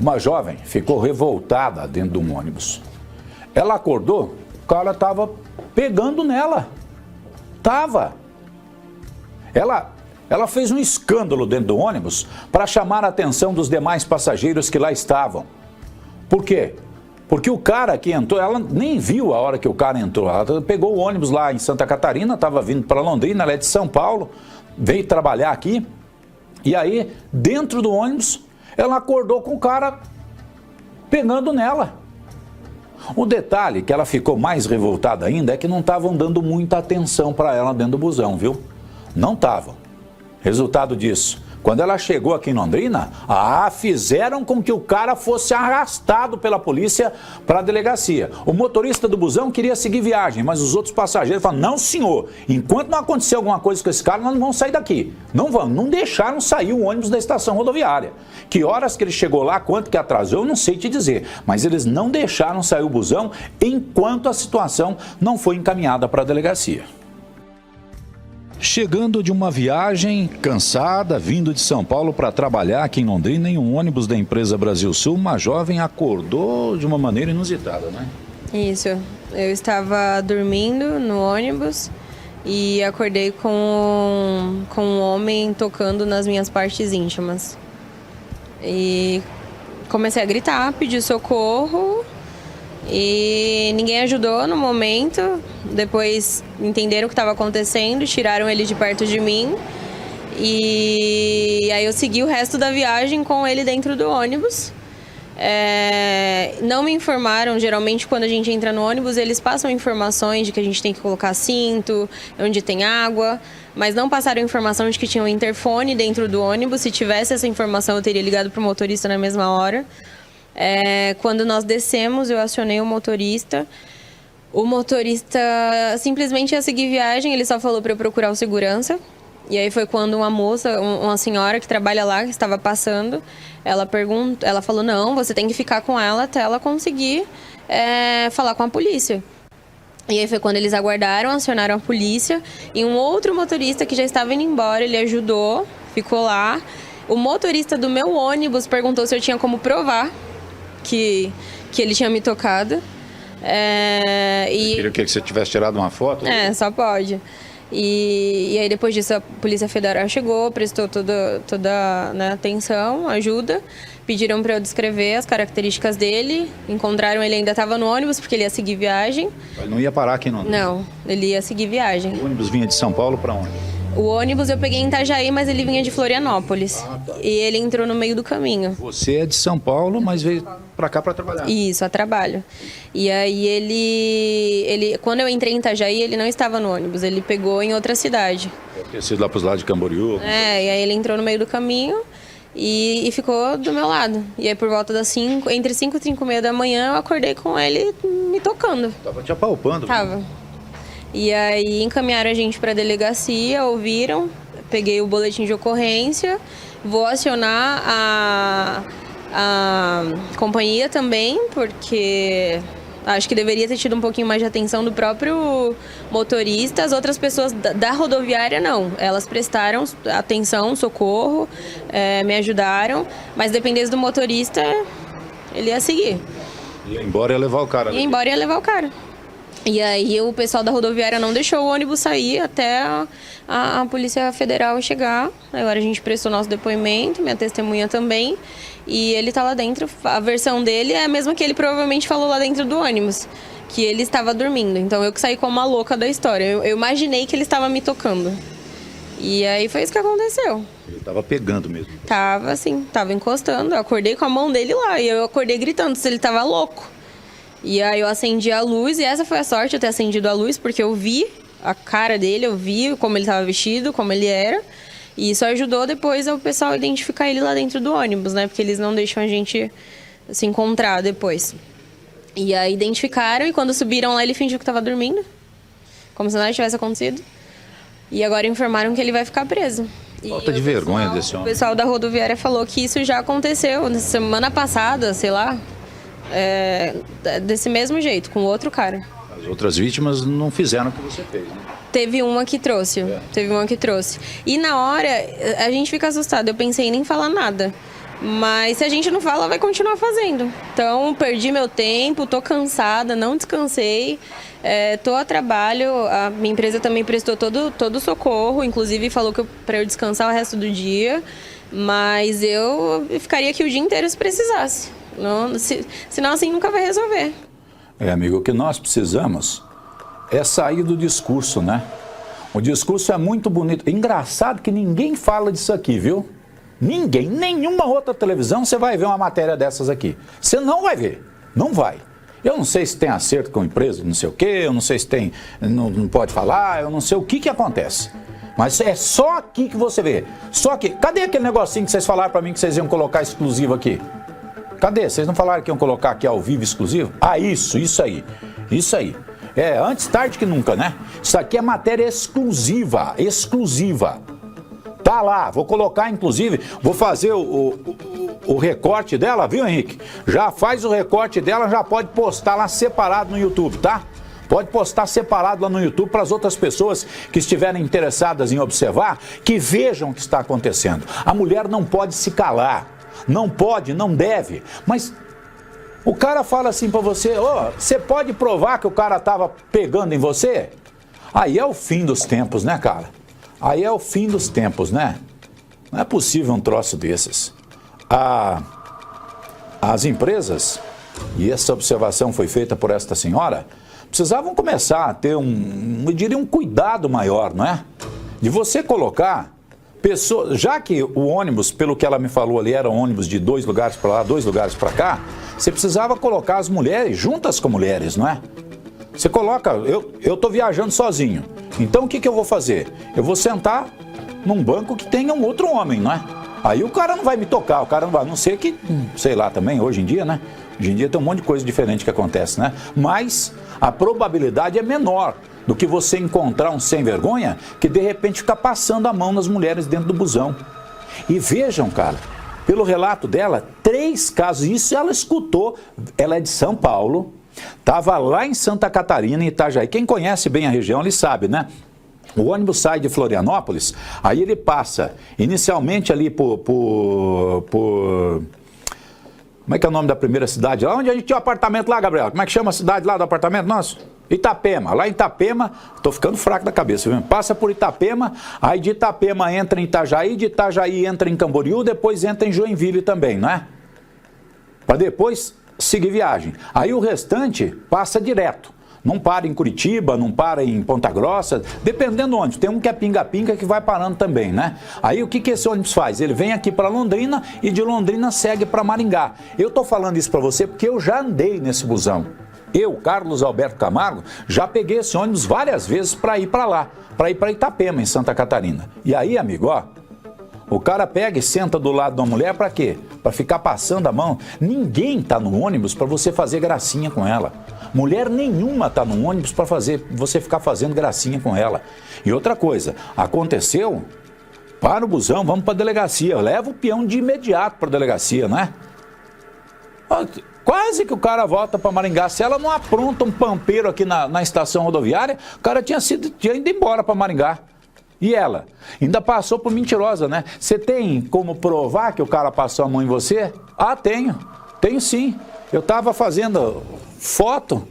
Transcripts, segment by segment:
Uma jovem ficou revoltada dentro de um ônibus. Ela acordou, o cara estava pegando nela. Ela fez um escândalo dentro do ônibus para chamar a atenção dos demais passageiros que lá estavam. Por quê? Porque o cara que entrou, ela nem viu a hora que o cara entrou. Ela pegou o ônibus lá em Santa Catarina, estava vindo para Londrina, ela é de São Paulo, veio trabalhar aqui. E aí, dentro do ônibus, ela acordou com o cara pegando nela. O detalhe que ela ficou mais revoltada ainda é que não estavam dando muita atenção para ela dentro do busão, viu? Não estavam. Resultado disso, quando ela chegou aqui em Londrina, fizeram com que o cara fosse arrastado pela polícia para a delegacia. O motorista do busão queria seguir viagem, mas os outros passageiros falaram, não senhor, enquanto não acontecer alguma coisa com esse cara, nós não vamos sair daqui. Não vamos, não deixaram sair o ônibus da estação rodoviária. Que horas que ele chegou lá, quanto que atrasou, eu não sei te dizer. Mas eles não deixaram sair o busão enquanto a situação não foi encaminhada para a delegacia. Chegando de uma viagem, cansada, vindo de São Paulo para trabalhar aqui em Londrina, em um ônibus da empresa Brasil Sul, uma jovem acordou de uma maneira inusitada, né? Isso, eu estava dormindo no ônibus e acordei com um homem tocando nas minhas partes íntimas. E comecei a gritar, pedir socorro e ninguém ajudou no momento. Depois entenderam o que estava acontecendo, tiraram ele de perto de mim. E aí eu segui o resto da viagem com ele dentro do ônibus. Não me informaram, geralmente quando a gente entra no ônibus eles passam informações de que a gente tem que colocar cinto, onde tem água, mas não passaram informação de que tinha um interfone dentro do ônibus. Se tivesse essa informação eu teria ligado para o motorista na mesma hora. Quando nós descemos eu acionei o motorista simplesmente ia seguir viagem, ele só falou para eu procurar o segurança. E aí foi quando uma moça, uma senhora que trabalha lá, que estava passando, ela falou, não, você tem que ficar com ela até ela conseguir falar com a polícia. E aí foi quando eles aguardaram, acionaram a polícia, e um outro motorista que já estava indo embora, ele ajudou, ficou lá. O motorista do meu ônibus perguntou se eu tinha como provar que ele tinha me tocado. Queria que você tivesse tirado uma foto? Só pode. E aí depois disso a Polícia Federal chegou, prestou toda né, atenção, ajuda. Pediram para eu descrever as características dele. Encontraram ele, ainda estava no ônibus porque ele ia seguir viagem. Ele não ia parar aqui não? Não, ele ia seguir viagem. O ônibus vinha de São Paulo para onde? O ônibus eu peguei em Itajaí, mas ele vinha de Florianópolis. Tá. E ele entrou no meio do caminho. Você é de São Paulo, mas veio para cá para trabalhar? Isso, a trabalho. E aí ele quando eu entrei em Itajaí, ele não estava no ônibus, ele pegou em outra cidade. Deve ter sido lá para os lados de Camboriú? E aí ele entrou no meio do caminho e ficou do meu lado. E aí por volta das entre 5 e 5:30 da manhã, eu acordei com ele me tocando. Tava te apalpando? Tava. E aí encaminharam a gente para a delegacia, ouviram, peguei o boletim de ocorrência, vou acionar a companhia também, porque acho que deveria ter tido um pouquinho mais de atenção do próprio motorista. As outras pessoas da rodoviária não, elas prestaram atenção, socorro, me ajudaram, mas dependendo do motorista, ele ia seguir. Ia embora e ia levar o cara? Ia embora e ia levar o cara. E aí o pessoal da rodoviária não deixou o ônibus sair até a Polícia Federal chegar. Agora a gente prestou nosso depoimento, minha testemunha também. E ele tá lá dentro, a versão dele é a mesma que ele provavelmente falou lá dentro do ônibus, que ele estava dormindo. Então eu que saí como uma louca da história. Eu imaginei que ele estava me tocando. E aí foi isso que aconteceu. Ele tava pegando mesmo? Tava assim, tava encostando. Eu acordei com a mão dele lá e eu acordei gritando se ele tava louco. E aí eu acendi a luz, e essa foi a sorte, eu ter acendido a luz, porque eu vi a cara dele, eu vi como ele estava vestido, como ele era. E isso ajudou depois o pessoal identificar ele lá dentro do ônibus, né? Porque eles não deixam a gente se encontrar depois. E aí identificaram, e quando subiram lá ele fingiu que estava dormindo, como se nada tivesse acontecido. E agora informaram que ele vai ficar preso. Falta de vergonha desse homem. O pessoal da rodoviária falou que isso já aconteceu na semana passada, sei lá. Desse mesmo jeito, com outro cara. As outras vítimas não fizeram o que você fez, né? Teve uma que trouxe. E na hora, a gente fica assustado. Eu pensei em nem falar nada. Mas se a gente não fala, vai continuar fazendo. Então, perdi meu tempo, tô cansada, não descansei. Tô a trabalho, a minha empresa também prestou todo o socorro, inclusive falou para eu descansar o resto do dia, mas eu ficaria aqui o dia inteiro se precisasse. Não, senão assim nunca vai resolver. Amigo, o que nós precisamos é sair do discurso, né? O discurso é muito bonito. Engraçado que ninguém fala disso aqui, viu? Ninguém, nenhuma outra televisão você vai ver uma matéria dessas aqui. Você não vai ver, não vai. Eu não sei se tem acerto com a empresa, não sei o quê, eu não sei se tem, não pode falar, eu não sei o que acontece. Mas é só aqui que você vê. Só aqui. Cadê aquele negocinho que vocês falaram para mim que vocês iam colocar exclusivo aqui? Cadê? Vocês não falaram que iam colocar aqui ao vivo exclusivo? Ah, isso aí. Isso aí. Antes tarde que nunca, né? Isso aqui é matéria exclusiva, exclusiva. Tá lá, vou colocar inclusive, vou fazer o recorte dela, viu, Henrique? Já faz o recorte dela, já pode postar lá separado no YouTube, tá? Pode postar separado lá no YouTube para as outras pessoas que estiverem interessadas em observar, que vejam o que está acontecendo. A mulher não pode se calar, não pode, não deve, mas o cara fala assim para você, você pode provar que o cara estava pegando em você? Aí é o fim dos tempos, né, cara? Aí é o fim dos tempos, né? Não é possível um troço desses. As empresas, e essa observação foi feita por esta senhora, precisavam começar a ter eu diria um cuidado maior, não é? De você colocar pessoas, já que o ônibus, pelo que ela me falou ali, era um ônibus de 2 lugares para lá, 2 lugares para cá, você precisava colocar as mulheres juntas com mulheres, não é? Você coloca, eu tô viajando sozinho, então o que eu vou fazer? Eu vou sentar num banco que tenha um outro homem, não é? Aí o cara não vai me tocar, o cara não vai, a não ser que, sei lá também, hoje em dia, né? Hoje em dia tem um monte de coisa diferente que acontece, né? Mas a probabilidade é menor do que você encontrar um sem vergonha que de repente fica passando a mão nas mulheres dentro do busão. E vejam, cara, pelo relato dela, 3 casos, isso ela escutou, ela é de São Paulo, estava lá em Santa Catarina, em Itajaí. Quem conhece bem a região, ele sabe, né? O ônibus sai de Florianópolis, aí ele passa inicialmente ali por como é que é o nome da primeira cidade? Lá onde a gente tinha um apartamento lá, Gabriel. Como é que chama a cidade lá do apartamento nosso? Itapema. Lá em Itapema, tô ficando fraco da cabeça, viu? Passa por Itapema, aí de Itapema entra em Itajaí, de Itajaí entra em Camboriú, depois entra em Joinville também, não é? Para depois seguir viagem. Aí o restante passa direto. Não para em Curitiba, não para em Ponta Grossa, dependendo onde. Tem um que é pinga-pinga que vai parando também, né? Aí o que esse ônibus faz? Ele vem aqui para Londrina e de Londrina segue para Maringá. Eu tô falando isso para você porque eu já andei nesse busão. Eu, Carlos Alberto Camargo, já peguei esse ônibus várias vezes para ir para lá, para ir para Itapema, em Santa Catarina. E aí, amigo, ó, o cara pega e senta do lado da mulher para quê? Para ficar passando a mão. Ninguém tá no ônibus para você fazer gracinha com ela. Mulher nenhuma tá no ônibus para você ficar fazendo gracinha com ela. E outra coisa, aconteceu, para o busão, vamos para a delegacia. Leva o peão de imediato para a delegacia, não é? Quase que o cara volta para Maringá. Se ela não apronta um pampeiro aqui na estação rodoviária, o cara tinha ido embora para Maringá. E ela? Ainda passou por mentirosa, né? Você tem como provar que o cara passou a mão em você? Ah, tenho. Tenho sim. Eu estava fazendo foto.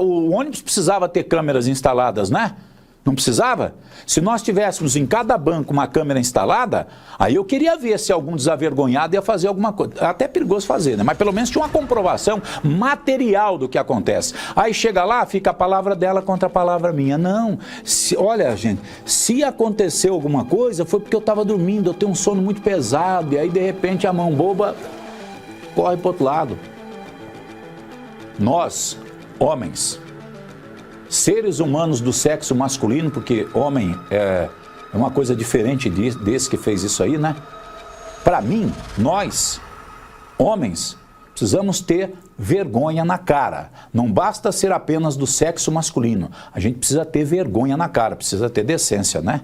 O ônibus precisava ter câmeras instaladas, né? Não precisava? Se nós tivéssemos em cada banco uma câmera instalada, aí eu queria ver se algum desavergonhado ia fazer alguma coisa. É até perigoso fazer, né? Mas pelo menos tinha uma comprovação material do que acontece. Aí chega lá, fica a palavra dela contra a palavra minha. Não. Olha, gente, se aconteceu alguma coisa, foi porque eu estava dormindo, eu tenho um sono muito pesado, e aí de repente a mão boba corre para o outro lado. Nós, homens, seres humanos do sexo masculino, porque homem é uma coisa diferente desse que fez isso aí, né? Para mim, nós, homens, precisamos ter vergonha na cara. Não basta ser apenas do sexo masculino. A gente precisa ter vergonha na cara, precisa ter decência, né?